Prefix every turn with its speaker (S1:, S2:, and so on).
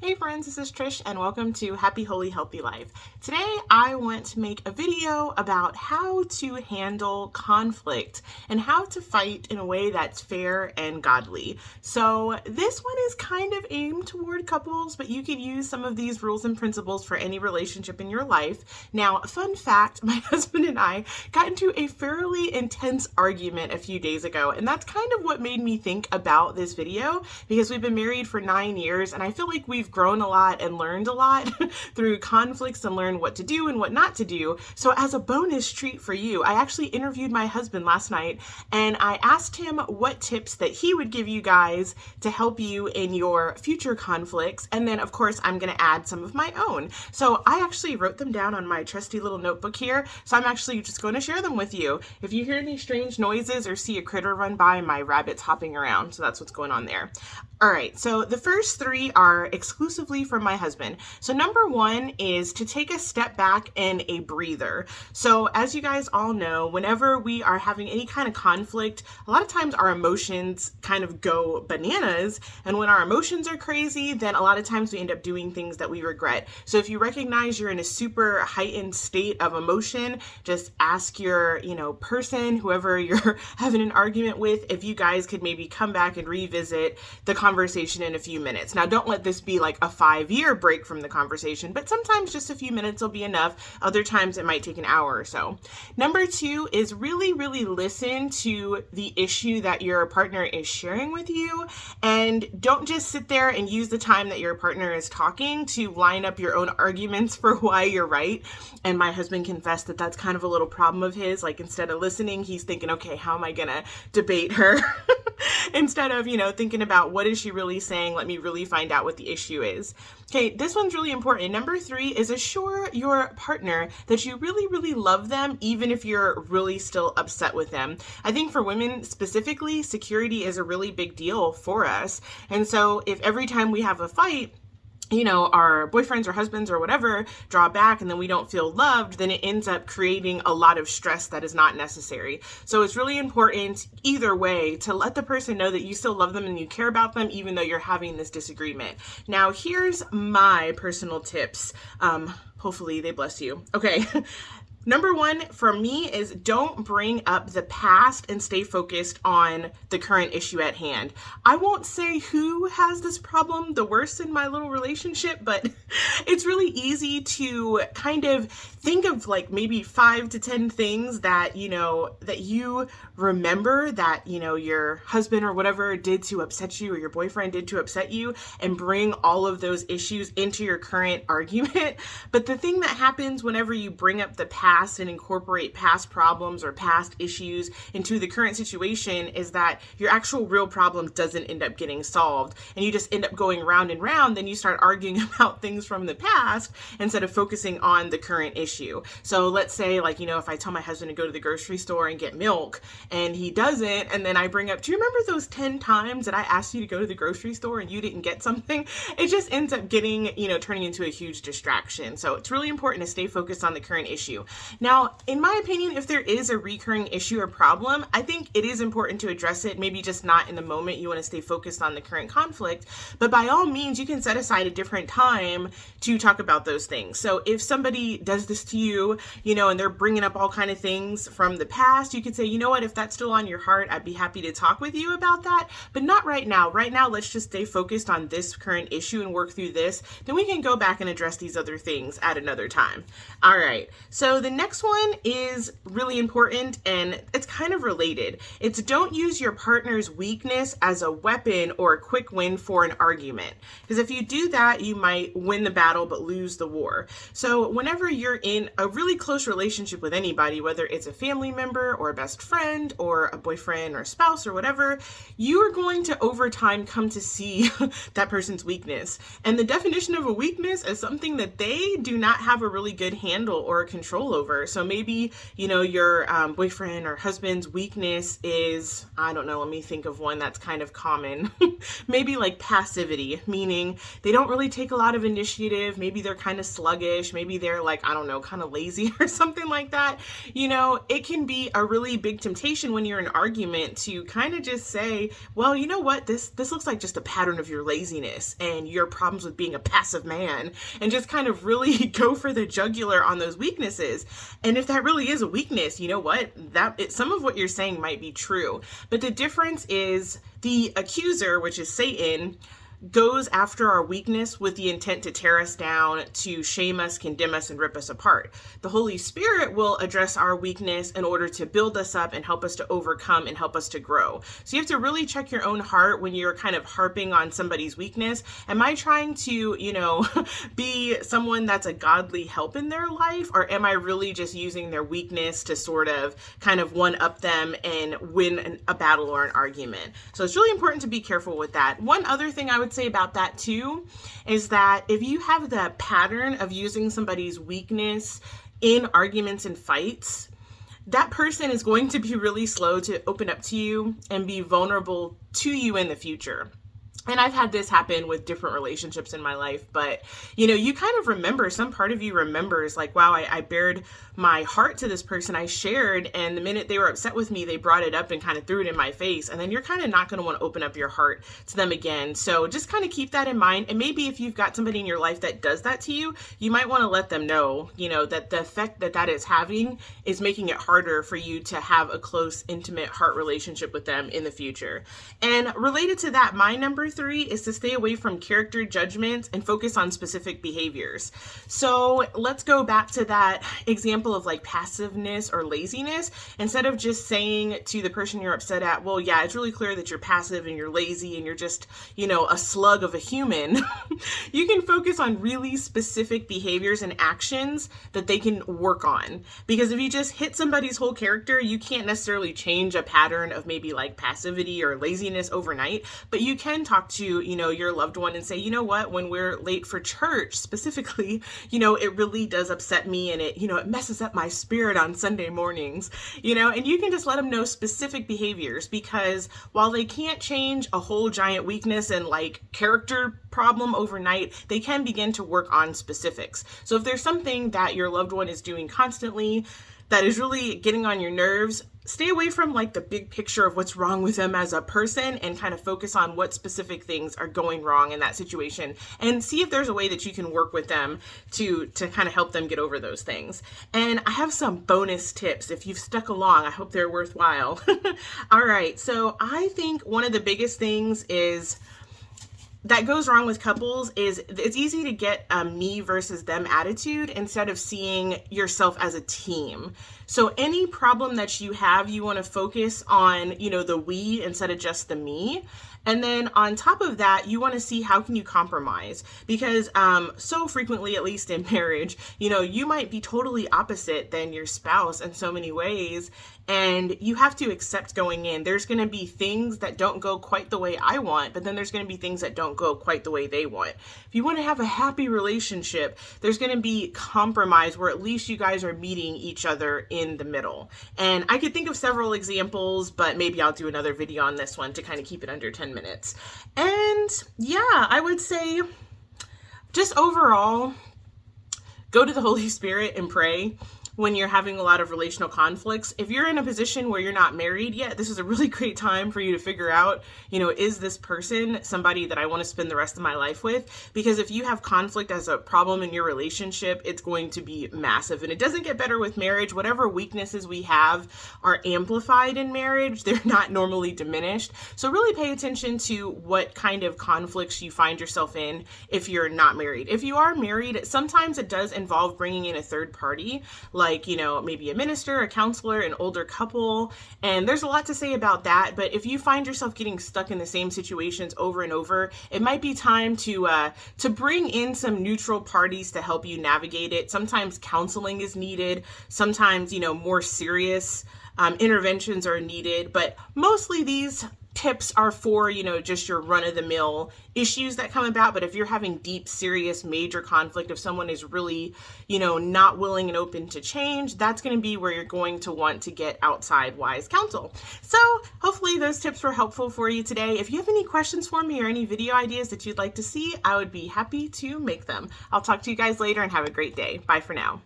S1: Hey friends, this is Trish and welcome to Happy Holy Healthy Life. Today I want to make a video about how to handle conflict and how to fight in a way that's fair and godly. So this one is kind of aimed toward couples, but you could use some of these rules and principles for any relationship in your life. Now, fun fact, my husband and I got into a fairly intense argument a few days ago, and that's kind of what made me think about this video because we've been married for 9 years and I feel like we've grown a lot and learned a lot through conflicts and learned what to do and what not to do. So as a bonus treat for you, I actually interviewed my husband last night and I asked him what tips that he would give you guys to help you in your future conflicts. And then of course, I'm going to add some of my own. So I actually wrote them down on my trusty little notebook here. So I'm actually just going to share them with you. If you hear any strange noises or see a critter run by, my rabbit's hopping around. So that's what's going on there. All right, so the first three are exclusively from my husband. So number one is to take a step back and a breather. So as you guys all know, whenever we are having any kind of conflict, a lot of times our emotions kind of go bananas. And when our emotions are crazy, then a lot of times we end up doing things that we regret. So if you recognize you're in a super heightened state of emotion, just ask your, person, whoever you're having an argument with, if you guys could maybe come back and revisit the conversation in a few minutes. Now, don't let this be like a 5-year break from the conversation, but sometimes just a few minutes will be enough. Other times it might take an hour or so. Number two is really listen to the issue that your partner is sharing with you, and don't just sit there and use the time that your partner is talking to line up your own arguments for why you're right. And my husband confessed that that's kind of a little problem of his. Like, instead of listening, he's thinking, okay, how am I gonna debate her? Instead of, thinking about what is she really saying? Let me really find out what the issue is. Okay, this one's really important. Number three is assure your partner that you really love them, even if you're really still upset with them. I think for women specifically, security is a really big deal for us. And so if every time we have a fight, our boyfriends or husbands or whatever draw back and then we don't feel loved, then it ends up creating a lot of stress that is not necessary. So it's really important either way to let the person know that you still love them and you care about them, even though you're having this disagreement. Now, here's my personal tips. Hopefully they bless you. Okay. Number one for me is don't bring up the past and stay focused on the current issue at hand. I won't say who has this problem the worst in my little relationship, but it's really easy to kind of think of like maybe 5 to 10 things that, that you remember that, your husband or whatever did to upset you or your boyfriend did to upset you, and bring all of those issues into your current argument. But the thing that happens whenever you bring up the past and incorporate past problems or past issues into the current situation is that your actual real problem doesn't end up getting solved, and you just end up going round and round. Then you start arguing about things from the past instead of focusing on the current issue. So let's say, if I tell my husband to go to the grocery store and get milk and he doesn't, and then I bring up, do you remember those 10 times that I asked you to go to the grocery store and you didn't get something? It just ends up getting, turning into a huge distraction. So it's really important to stay focused on the current issue. Now, in my opinion, if there is a recurring issue or problem, I think it is important to address it, maybe just not in the moment. You want to stay focused on the current conflict, but by all means, you can set aside a different time to talk about those things. So if somebody does this to you, and they're bringing up all kind of things from the past, you could say, if that's still on your heart, I'd be happy to talk with you about that, but not right now. Right now, let's just stay focused on this current issue and work through this. Then we can go back and address these other things at another time. All right. So the next one is really important, and it's kind of related. It's don't use your partner's weakness as a weapon or a quick win for an argument. Because if you do that, you might win the battle but lose the war. So whenever you're in a really close relationship with anybody, whether it's a family member or a best friend or a boyfriend or a spouse or whatever, you are going to over time come to see that person's weakness. And the definition of a weakness is something that they do not have a really good handle or control over. over. So maybe, your boyfriend or husband's weakness is, I don't know, let me think of one that's kind of common. Maybe like passivity, meaning they don't really take a lot of initiative. Maybe they're kind of sluggish. Maybe they're like, I don't know, kind of lazy or something like that. It can be a really big temptation when you're in an argument to kind of just say, well, you know what, this looks like just a pattern of your laziness and your problems with being a passive man, and just kind of really go for the jugular on those weaknesses. And if that really is a weakness, you know what, some of what you're saying might be true. But the difference is the accuser, which is Satan, goes after our weakness with the intent to tear us down, to shame us, condemn us, and rip us apart. The Holy Spirit will address our weakness in order to build us up and help us to overcome and help us to grow. So you have to really check your own heart when you're kind of harping on somebody's weakness. Am I trying to, be someone that's a godly help in their life? Or am I really just using their weakness to sort of kind of one up them and win a battle or an argument? So it's really important to be careful with that. One other thing I would say about that too is that if you have the pattern of using somebody's weakness in arguments and fights, that person is going to be really slow to open up to you and be vulnerable to you in the future. And I've had this happen with different relationships in my life, but you kind of remember, some part of you remembers like, wow, I bared my heart to this person, I shared, and the minute they were upset with me, they brought it up and kind of threw it in my face. And then you're kind of not going to want to open up your heart to them again. So just kind of keep that in mind. And maybe if you've got somebody in your life that does that to you, you might want to let them know, that the effect that is having is making it harder for you to have a close, intimate heart relationship with them in the future. And related to that, my number 3 is to stay away from character judgments and focus on specific behaviors. So let's go back to that example of like passiveness or laziness. Instead of just saying to the person you're upset at, well, yeah, it's really clear that you're passive and you're lazy and you're just, a slug of a human. You can focus on really specific behaviors and actions that they can work on. Because if you just hit somebody's whole character, you can't necessarily change a pattern of maybe like passivity or laziness overnight, but you can talk to, your loved one and say, you know what, when we're late for church specifically, it really does upset me, and it messes up my spirit on Sunday mornings, and you can just let them know specific behaviors, because while they can't change a whole giant weakness and like character problem overnight, they can begin to work on specifics. So if there's something that your loved one is doing constantly that is really getting on your nerves, stay away from like the big picture of what's wrong with them as a person and kind of focus on what specific things are going wrong in that situation, and see if there's a way that you can work with them to kind of help them get over those things. And I have some bonus tips if you've stuck along. I hope they're worthwhile. All right. So I think one of the biggest things that goes wrong with couples is it's easy to get a me versus them attitude instead of seeing yourself as a team. So any problem that you have, you want to focus on, the we instead of just the me. And then on top of that, you want to see how can you compromise, because so frequently, at least in marriage, you might be totally opposite than your spouse in so many ways. And you have to accept going in, there's going to be things that don't go quite the way I want, but then there's going to be things that don't go quite the way they want. If you want to have a happy relationship, there's going to be compromise where at least you guys are meeting each other in the middle. And I could think of several examples, but maybe I'll do another video on this one to kind of keep it under 10 minutes. And yeah, I would say just overall, go to the Holy Spirit and pray when you're having a lot of relational conflicts. If you're in a position where you're not married yet, this is a really great time for you to figure out, is this person somebody that I want to spend the rest of my life with? Because if you have conflict as a problem in your relationship, it's going to be massive. And it doesn't get better with marriage. Whatever weaknesses we have are amplified in marriage. They're not normally diminished. So really pay attention to what kind of conflicts you find yourself in if you're not married. If you are married, sometimes it does involve bringing in a third party, like, maybe a minister, a counselor, an older couple. And there's a lot to say about that. But if you find yourself getting stuck in the same situations over and over, it might be time to bring in some neutral parties to help you navigate it. Sometimes counseling is needed. Sometimes, more serious interventions are needed. But mostly these tips are for, just your run-of-the-mill issues that come about. But if you're having deep, serious, major conflict, if someone is really, not willing and open to change, that's going to be where you're going to want to get outside wise counsel. So hopefully those tips were helpful for you today. If you have any questions for me or any video ideas that you'd like to see, I would be happy to make them. I'll talk to you guys later and have a great day. Bye for now.